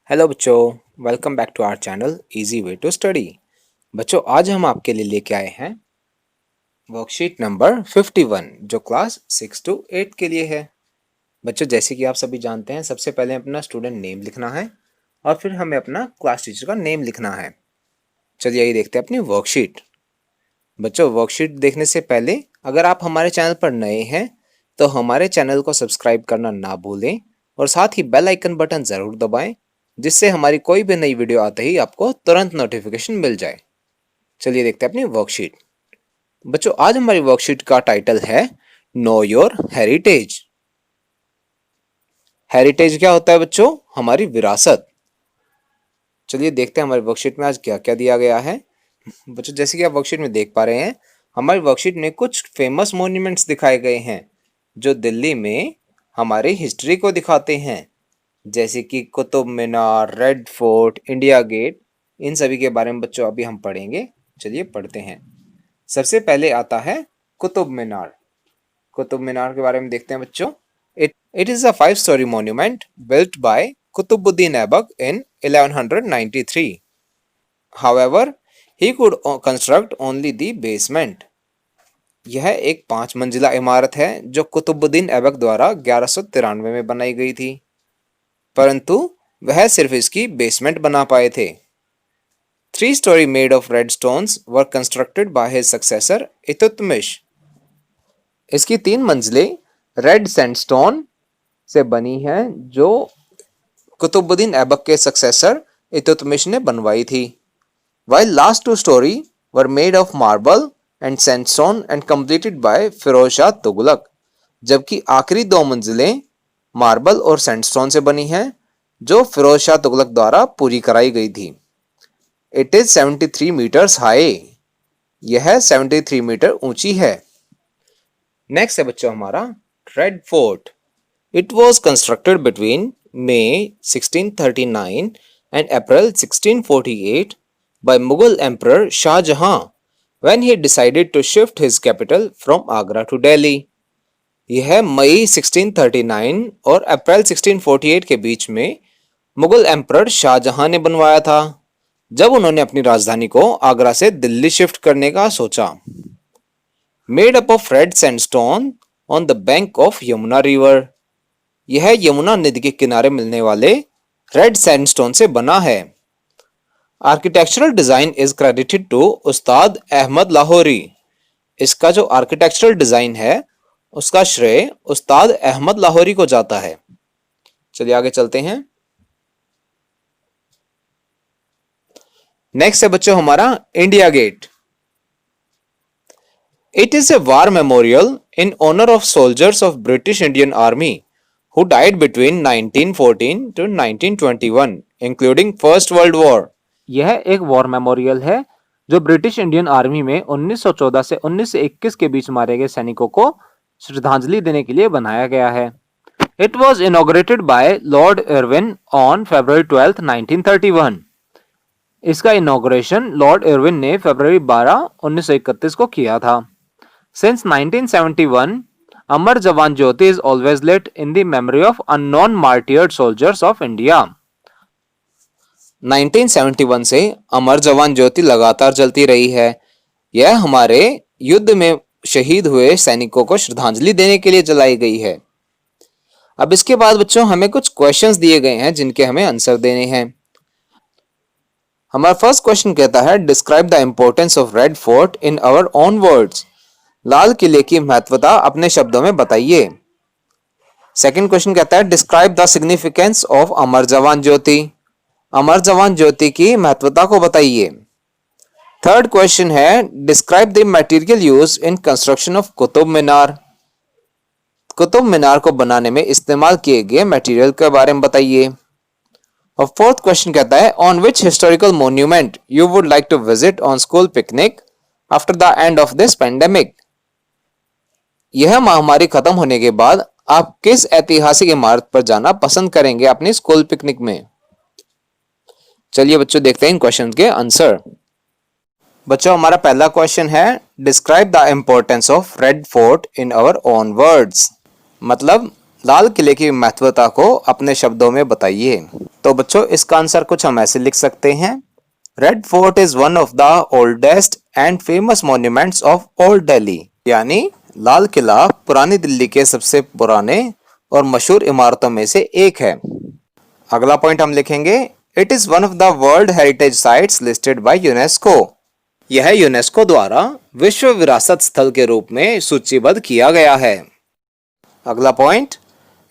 Hello बच्चों, welcome back to our channel easy way to study. बच्चों, आज हम आपके लिए लेके आए हैं वर्कशीट नंबर 51 जो क्लास 6 to 8 के लिए है। बच्चों, जैसे कि आप सभी जानते हैं, सबसे पहले अपना स्टूडेंट नेम लिखना है और फिर हमें अपना क्लास टीचर का नेम लिखना है। चलिए ये देखते हैं अपनी वर्कशीट। बच्चों, वर्कशीट देखने से पहले अगर आप हमारे चैनल पर नए हैं तो हमारे चैनल को सब्सक्राइब करना ना भूलें और साथ ही बेल आइकन बटन ज़रूर दबाएं, जिससे हमारी कोई भी नई वीडियो आते ही आपको तुरंत नोटिफिकेशन मिल जाए। चलिए देखते हैं अपनी वर्कशीट। बच्चों, आज हमारी वर्कशीट का टाइटल है नो योर हेरिटेज। हेरिटेज क्या होता है बच्चों? हमारी विरासत। चलिए देखते हैं हमारी वर्कशीट में आज क्या क्या दिया गया है। बच्चों, जैसे कि आप वर्कशीट में देख पा रहे हैं, हमारी वर्कशीट में कुछ फेमस मॉन्यूमेंट्स दिखाए गए हैं जो दिल्ली में हमारी हिस्ट्री को दिखाते हैं, जैसे कि Qutub Minar, red fort, India gate. इन सभी के बारे में बच्चों अभी हम पढ़ेंगे। चलिए पढ़ते हैं। सबसे पहले आता है कुतुब मीनार। कुतुब मीनार के बारे में देखते हैं बच्चों। It is a 5 story monument built by Qutbuddin Aibak in 1193. However, he could construct only the basement. यह एक 5 मंजिला इमारत है जो कुतुबुद्दीन ऐबक द्वारा 1193 में बनाई गई थी, परंतु वह सिर्फ इसकी बेसमेंट बना पाए थे। 3 story made of red stones were constructed by his successor इतुतमिश। इसकी 3 मंजिलें रेड सैंडस्टोन से बनी हैं जो कुतुबुद्दीन ऐबक के सक्सेसर इतुतमिश ने बनवाई थी। While last 2 story were made of marble and sandstone and completed by Firoz Shah Tughlaq, जबकि आखिरी 2 मंजिलें मार्बल और सैंडस्टोन से बनी हैं जो फिरोज शाह तुगलक द्वारा पूरी कराई गई थी। It is 73 meters high. यह 73 मीटर ऊंची है। नेक्स्ट है बच्चों हमारा Red Fort. It was constructed between May 1639 and April 1648 by Mughal Emperor Shah Jahan when he decided to shift his capital from Agra to Delhi. यह मई 1639 और अप्रैल 1648 के बीच में मुगल एम्परर शाहजहां ने बनवाया था, जब उन्होंने अपनी राजधानी को आगरा से दिल्ली शिफ्ट करने का सोचा। Made up of red sandstone on the bank of Yamuna river. यह यमुना नदी के किनारे मिलने वाले रेड सैंडस्टोन से बना है। Architectural design is credited to Ustad Ahmad Lahori. इसका जो आर्किटेक्चरल डिजाइन है उसका श्रेय उस्ताद अहमद लाहौरी को जाता है। चलिए आगे चलते हैं। नेक्स्ट है बच्चों हमारा India Gate. It is a war memorial in honour of soldiers of British Indian army who died between 1914 to 1921 including First World War. यह एक वॉर मेमोरियल है जो ब्रिटिश इंडियन आर्मी में 1914 से 1921 के बीच मारे गए सैनिकों को श्रद्धांजलि देने के लिए बनाया गया है। It was inaugurated bye Lord Irwin on February 12, 1931। इसका इनॉग्रेशन लॉर्ड इरविन ने फरवरी 12, 1931 को किया था। Since 1971 Amar Jawan Jyoti is always lit in the memory of unknown martyred soldiers of India. 1971 से अमर जवान ज्योति लगातार जलती रही है। यह हमारे युद्ध में शहीद हुए सैनिकों को श्रद्धांजलि देने के लिए जलाई गई है। अब इसके बाद बच्चों हमें कुछ क्वेश्चंस दिए गए हैं जिनके हमें आंसर देने हैं। हमारा फर्स्ट क्वेश्चन कहता है describe the importance of Red Fort in our own words. लाल किले की महत्वता अपने शब्दों में बताइए। सेकंड क्वेश्चन कहता है describe the significance of Amar Jawan Jyoti. Amar Jawan Jyoti की महत्वता को बताइए। थर्ड क्वेश्चन है describe the material use in construction of Qutub Minar. Qutub Minar को बनाने में इस्तेमाल किए गए मटेरियल के बारे में बताइए। और फोर्थ क्वेश्चन कहता है on which historical monument you would like to visit on school picnic after the end of this pandemic. यह महामारी खत्म होने के बाद आप किस ऐतिहासिक इमारत पर जाना पसंद करेंगे अपनी स्कूल पिकनिक में। चलिए बच्चों देखते हैं इन क्वेश्चन के आंसर। बच्चों हमारा पहला क्वेश्चन है describe the importance of Red Fort in our own words. मतलब लाल किले की महत्वता को अपने शब्दों में बताइए। तो बच्चों इसका आंसर कुछ हम ऐसे लिख सकते हैं, red fort is one of the oldest and famous monuments of old Delhi. यानी लाल किला पुरानी दिल्ली के सबसे पुराने और मशहूर इमारतों में से एक है। अगला पॉइंट हम लिखेंगे, it is one of the world heritage sites listed by UNESCO. यह यूनेस्को द्वारा विश्व विरासत स्थल के रूप में सूचीबद्ध किया गया है। अगला point,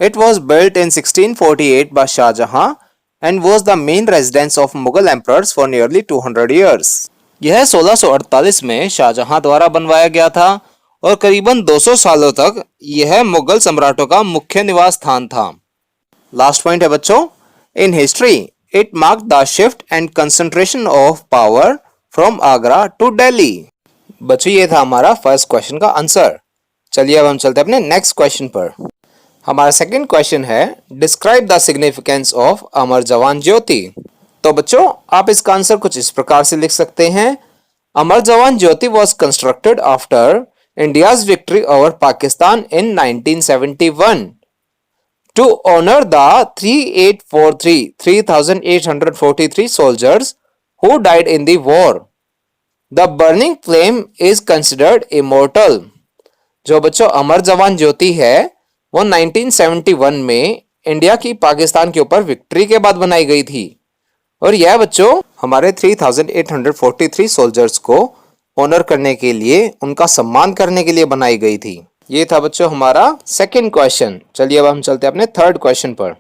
it was built in 1648 by Shahjahan and was the main residence of Mughal emperors for nearly 200 years। यह 1648 में शाहजहां द्वारा बनवाया गया था और करीबन 200 सालों तक यह मुगल सम्राटों का मुख्य निवास स्थान था। लास्ट पॉइंट है बच्चों, in history it marked the shift and concentration of power from Agra to Delhi. बच्चों ये था हमारा फर्स्ट क्वेश्चन का आंसर। चलिए अब हम चलते हैं अपने नेक्स्ट क्वेश्चन पर। हमारा सेकंड क्वेश्चन है, describe the significance of Amar Jawan ज्योति। तो बच्चों आप इसका आंसर कुछ इस प्रकार से लिख सकते हैं, Amar Jawan Jyoti was constructed after India's victory over Pakistan in 1971 to honor the 3,843 soldiers who died in the war. The burning flame is considered immortal. जो बच्चों अमर जवान ज्योति है वो 1971 में इंडिया की पाकिस्तान के ऊपर विक्ट्री के बाद बनाई गई थी और यह बच्चों हमारे 3,843 सोल्जर्स को ऑनर करने के लिए, उनका सम्मान करने के लिए बनाई गई थी। ये था बच्चों हमारा सेकंड क्वेश्चन। चलिए अब हम चलते हैं अपने थर्ड क्वेश्चन पर।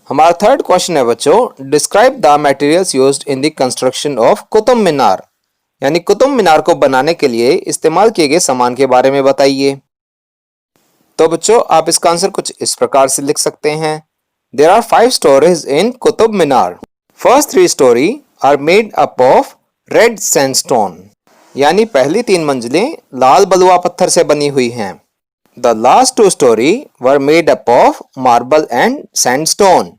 हमारा थर्ड क्वेश्चन है बच्चों, describe the materials used in the construction of Qutub Minar. यानी कुतुब मीनार को बनाने के लिए इस्तेमाल किए गए सामान के बारे में बताइए। तो बच्चों आप इसका आंसर कुछ इस प्रकार से लिख सकते हैं, there are 5 stories in Qutub Minar. First 3 story are made up of red sandstone. यानी पहली 3 मंजिलें लाल बलुआ पत्थर से बनी हुई हैं। The last 2 story were made up of marble and sandstone.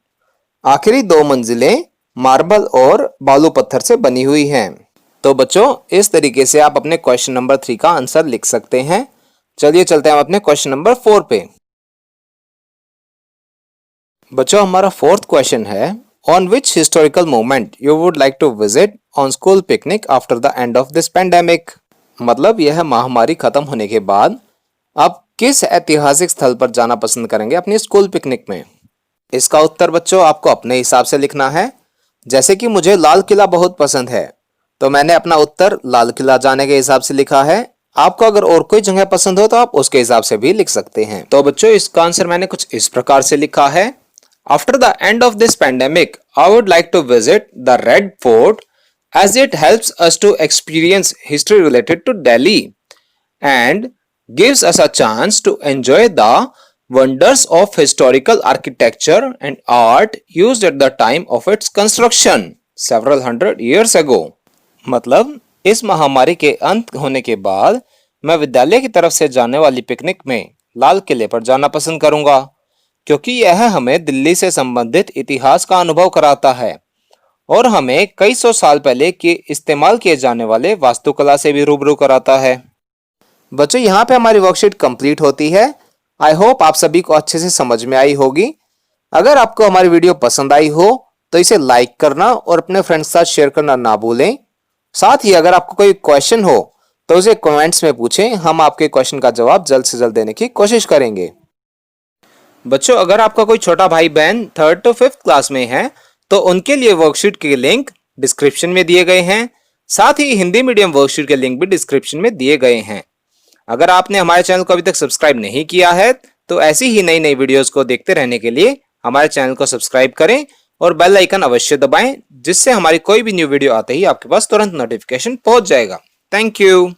आखिरी 2 मंजिलें मार्बल और बालू पत्थर से बनी हुई हैं। तो बच्चों इस तरीके से आप अपने क्वेश्चन नंबर 3 का आंसर लिख सकते हैं। चलिए चलते हैं अपने क्वेश्चन नंबर 4 पे। बच्चों हमारा फोर्थ क्वेश्चन है, on which historical moment you would like to visit on school picnic after the end of this pandemic. मतलब यह महामारी खत्म होने के बाद आप किस ऐतिहासिक स्थल पर जाना पसंद करेंगे अपनी स्कूल पिकनिक में। इसका उत्तर बच्चों आपको अपने हिसाब से लिखना है। जैसे कि मुझे लाल किला बहुत पसंद है तो मैंने अपना उत्तर लाल किला जाने के हिसाब से लिखा है। आपको अगर और कोई जगह पसंद हो तो आप उसके हिसाब से भी लिख सकते हैं। तो बच्चों इसका आंसर मैंने कुछ इस प्रकार से लिखा है, after the end of this pandemic I would like to visit the Red Fort as it helps us to experience history related to Delhi and gives us a chance to enjoy the wonders of historical architecture and art used at the time of its construction several hundred years ago। मतलब इस महामारी के अंत होने के बाद मैं विद्यालय की तरफ से जाने वाली पिकनिक में लाल किले पर जाना पसंद करूंगा क्योंकि यह हमें दिल्ली से संबंधित इतिहास का अनुभव कराता है और हमें कई सौ साल पहले के इस्तेमाल किए जाने वाले वास्तुकला से भी रूबरू कराता है। बच्चों यहाँ पे हमारी वर्कशीट कंप्लीट होती है। आई होप आप सभी को अच्छे से समझ में आई होगी। अगर आपको हमारी वीडियो पसंद आई हो तो इसे लाइक करना और अपने फ्रेंड्स के साथ शेयर करना ना भूलें। साथ ही अगर आपको कोई क्वेश्चन हो तो उसे कमेंट्स में पूछें, हम आपके क्वेश्चन का जवाब जल्द से जल्द देने की कोशिश करेंगे। बच्चों अगर आपका कोई छोटा भाई बहन 3rd to 5th क्लास में है तो उनके लिए वर्कशीट के लिंक डिस्क्रिप्शन में दिए गए हैं। साथ ही हिंदी मीडियम वर्कशीट के लिंक भी डिस्क्रिप्शन में दिए गए हैं। अगर आपने हमारे चैनल को अभी तक सब्सक्राइब नहीं किया है तो ऐसी ही नई नई वीडियोस को देखते रहने के लिए हमारे चैनल को सब्सक्राइब करें और बेल आइकन अवश्य दबाएं, जिससे हमारी कोई भी न्यू वीडियो आते ही आपके पास तुरंत नोटिफिकेशन पहुंच जाएगा। Thank you.